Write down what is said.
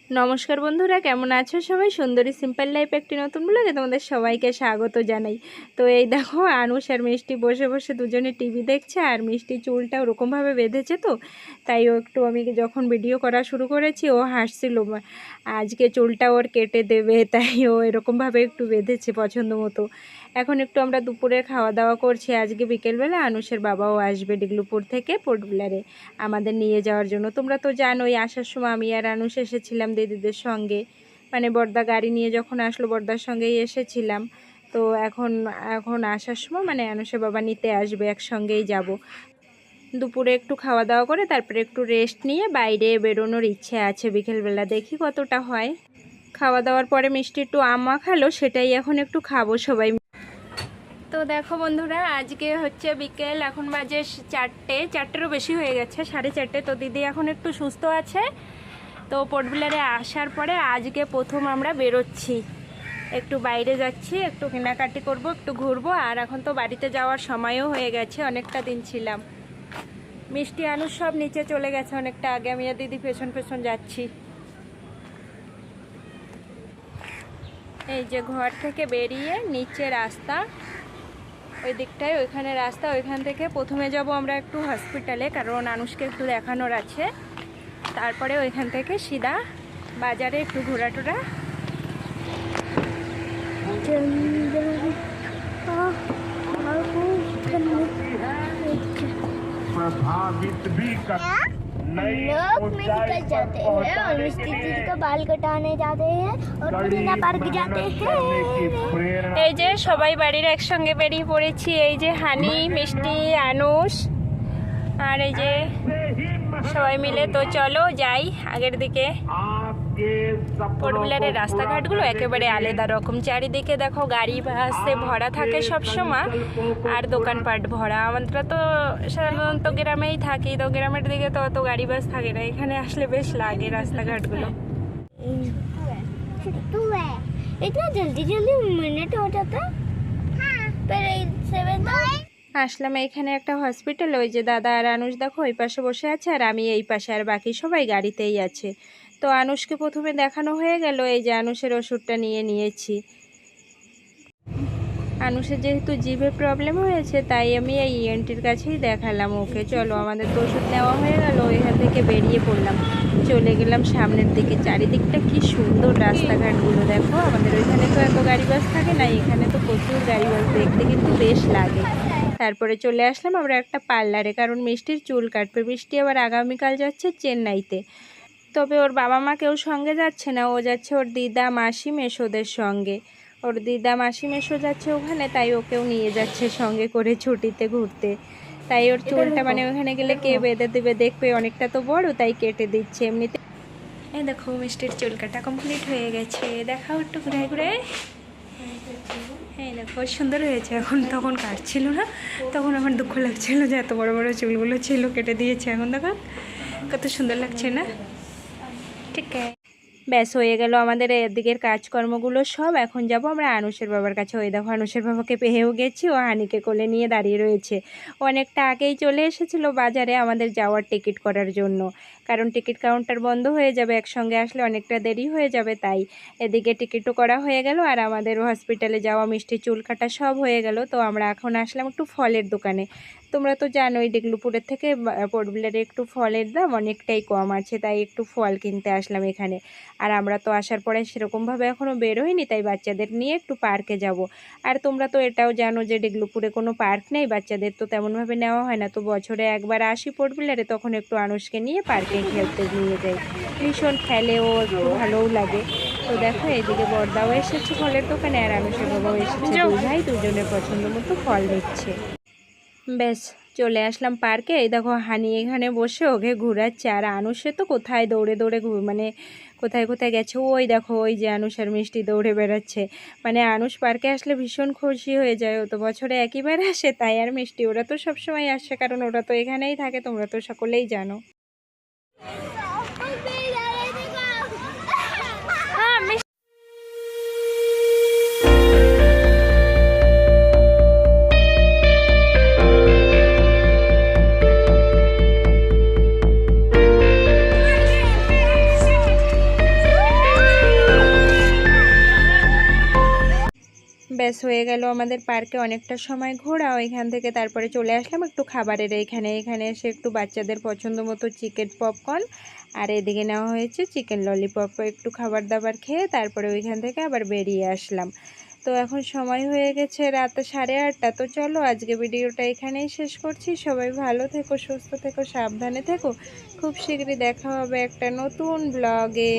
নমস্কার বন্ধুরা, কেমন আছো সবাই? সুন্দরী সিম্পল লাইফ একটি নতুন ব্লগে তোমাদের সবাইকে স্বাগত জানাই। তো এই দেখো, আনুশ আর মিষ্টি বসে বসে দুজনে টিভি দেখছে, আর মিষ্টি চুলটা ওরকমভাবে বেঁধেছে, তো তাই ও একটু, আমি যখন ভিডিও করা শুরু করেছি ও হাসছিল, আজকে চুলটা ওর কেটে দেবে, তাই ও এরকমভাবে একটু বেঁধেছে পছন্দ মতো। এখন একটু আমরা দুপুরে খাওয়া দাওয়া করছি। আজকে বিকেলবেলা আনুষের বাবাও আসবে ডিগলুপুর থেকে পোর্টবিলারে আমাদের নিয়ে যাওয়ার জন্য। তোমরা তো জানোই, আসার সময় আমি আর আনুষ এসেছিলাম দিদিদের সঙ্গে, মানে বর্দা গাড়ি নিয়ে যখন আসলো বর্দার সঙ্গেই এসেছিলাম। তো এখন আসার সময় মানে আনুষের বাবা নিতে আসবে, একসঙ্গেই যাব। দুপুরে একটু খাওয়া দাওয়া করে তারপরে একটু রেস্ট নিয়ে বাইরে বেরোনোর ইচ্ছে আছে বিকেলবেলা, দেখি কতটা হয়। খাওয়া দাওয়ার পরে মিষ্টি একটু আম মাখালো, সেটাই এখন একটু খাবো সবাই। তো দেখো বন্ধুরা, আজকে হচ্ছে বিকেল, এখন বাজে 4টেরও বেশি হয়ে গেছে, 4:30। তো দিদি এখন একটু সুস্থ আছে। তো পোর্টবিলারে আসার পরে আজকে প্রথম আমরা বেরোচ্ছি, একটু বাইরে যাচ্ছি, একটু কেনাকাটি করব, একটু ঘুরবো। আর এখন তো বাড়িতে যাওয়ার সময়ও হয়ে গেছে, অনেকটা দিন ছিলাম। মিষ্টি আনুষ সব নিচে চলে গেছে অনেকটা আগে, আমি আর দিদি পেছন পেছন যাচ্ছি। এই যে ঘর থেকে বেরিয়ে নিচে রাস্তা, ওই দিকটায় ওইখানে রাস্তা, ওইখান থেকে প্রথমে যাব আমরা একটু হসপিটালে, কারণ আনুষকে একটু দেখানোর আছে। তারপরে ওইখান থেকে সিধা বাজারে একটু ঘোরাটোরা। लोग मेडिकल जाते हैं और मिस्त्री जी का बाल कटाने जाते हैं और मदीना पार्क जाते हैं। এই যে সবাই বাড়ির একসঙ্গে বেরিয়ে পড়েছি, এই যে হানি, মিষ্টি, আনুষ আর এই যে সবাই মিলে। তো চলো যাই আগের দিকে। পোর্টবিলারের রাস্তাঘাটগুলো একেবারে আলাদা রকম, চারিদিকে দেখো গাড়ি বাসে ভরা থাকে সব সময়, আর দোকানপাট ভরা। আমরা তো সাধারণত গ্রামেই থাকি, তো গ্রামের দিকে তো অত গাড়ি বাস থাকে না, এখানে আসলে বেশ লাগে রাস্তাঘাটগুলো। इतना जल्दी जल्दी मिनट हो जाता पर 7 আসলাম এখানে একটা হসপিটাল, ওই যে দাদা আর আনুষ দেখো ওই পাশে বসে আছে, আর আমি এই পাশে, আর বাকি সবাই গাড়িতেই আছে। তো আনুষকে প্রথমে দেখানো হয়ে গেল, এই যে আনুষের ওষুধটা নিয়েছি। আনুষের যেহেতু জিভে প্রবলেম হয়েছে, তাই আমি এই ইএনটির কাছেই দেখালাম ওকে। চলো, আমাদের তো ওষুধ নেওয়া হয়ে গেল, এখান থেকে বেরিয়ে পড়লাম, চলে গেলাম সামনের দিকে। চারিদিকটা কি সুন্দর রাস্তাঘাটগুলো দেখো, আমাদের ওইখানে তো এত গাড়ি বাস থাকে না, এখানে তো প্রচুর গাড়ি বাস, দেখতে কিন্তু বেশ লাগে। তারপরে চলে আসলাম আমরা একটা পার্লারে, কারণ মিষ্টির চুল কাটবে। মিষ্টি আবার আগামীকাল যাচ্ছে চেন্নাইতে, তবে ওর বাবা মা কেউ সঙ্গে যাচ্ছে না, ও যাচ্ছে ওর দিদা মাসি মেসোদের সঙ্গে। ওর দিদা মাসি মেসো যাচ্ছে ওখানে, তাই ওকেও নিয়ে যাচ্ছে সঙ্গে করে ছুটিতে ঘুরতে। তাই ওর চুলটা মানে ওখানে গেলে কে বেঁধে দেবে, দেখবে অনেকটা তো বড়, তাই কেটে দিচ্ছে এমনিতে। এই দেখো মিষ্টির চুল কাটা কমপ্লিট হয়ে গেছে, দেখাও একটু ঘুরে ঘুরে। হ্যাঁ দেখো সুন্দর হয়েছে। এখন তখন কাটছিল না, তখন আমার দুঃখ লাগছিল যে এত বড় বড় চুলগুলো ছিল, কেটে দিয়েছে। এখন দেখো কত সুন্দর লাগছে না? ঠিক আছে, ব্যাস হয়ে গেল আমাদের এদিকের কাজকর্মগুলো সব। এখন যাব আমরা আনুষের বাবার কাছে। ওই দেখো আনুষের বাবাকে পেয়েও গেছি, ও হানিকে কোলে নিয়ে দাঁড়িয়ে রয়েছে। অনেকটা আগেই চলে এসেছিল বাজারে আমাদের যাওয়ার টিকিট করার জন্য, কারণ টিকিট কাউন্টার বন্ধ হয়ে যাবে, একসঙ্গে আসলে অনেকটা দেরি হয়ে যাবে। তাই এদিকে টিকিটও করা হয়ে গেল, আর আমাদের হসপিটালে যাওয়া, মিষ্টি চুল কাটা সব হয়ে গেল। তো আমরা এখন আসলাম একটু ফলের দোকানে। তোমরা তো জানোই ডিগলুপুরের থেকে পোর্টবিলারে একটু ফলের দাম অনেকটাই কম আছে, তাই একটু ফল কিনতে আসলাম এখানে। আর আমরা তো আসার পরে সেরকমভাবে এখনও বের হইনি, তাই বাচ্চাদের নিয়ে একটু পার্কে যাব। আর তোমরা তো এটাও জানো যে ডিগলুপুরে কোনো পার্ক নেই, বাচ্চাদের তো তেমনভাবে নেওয়া হয় না। তো বছরে একবার আসি পোর্টবিলারে, তখন একটু আনুষকে নিয়ে পার্কে খেলতে নিয়ে যাই, ভীষণ খেলেও একটু ভালোও লাগে। তো দেখো এইদিকে বর্দাও এসেছে ফলের দোকানে, আর আনুষের বাবাও এসেছে, দুই ভাই দুজনের পছন্দ মতো ফল নিচ্ছে। ব্যাস চলে আসলাম পার্কে। এই দেখো হানি এখানে বসে ওকে ঘোরাচ্ছে, আর আনুষে তো কোথায় দৌড়ে দৌড়ে মানে কোথায় কোথায় গেছে। ওই দেখো ওই যে আনুষ আর মিষ্টি দৌড়ে বেড়াচ্ছে। মানে আনুষ পার্কে আসলে ভীষণ খুশি হয়ে যায়, ও তো বছরে একইবার আসে, তাই আর মিষ্টি ওরা তো সবসময় আসে, কারণ ওরা তো এখানেই থাকে, তোমরা তো সকলেই জানো। ব্যাস হয়ে গেল আমাদের পার্কে অনেকটা সময় ঘোরা। ওইখান থেকে তারপরে চলে আসলাম একটু খাবারের এখানে এসে একটু বাচ্চাদের পছন্দ মতো চিকেন পপকর্ন আর এদিকে নেওয়া হয়েছে চিকেন ললিপপ। একটু খাবার দাবার খেয়ে তারপরে ওইখান থেকে আবার বেরিয়ে আসলাম। তো এখন সময় হয়ে গেছে রাত 8:30। তো চলো আজকে ভিডিওটা এখানেই শেষ করছি। সবাই ভালো থেকো, সুস্থ থেকো, সাবধানে থেকো। খুব শীঘ্রই দেখা হবে একটা নতুন ব্লগে।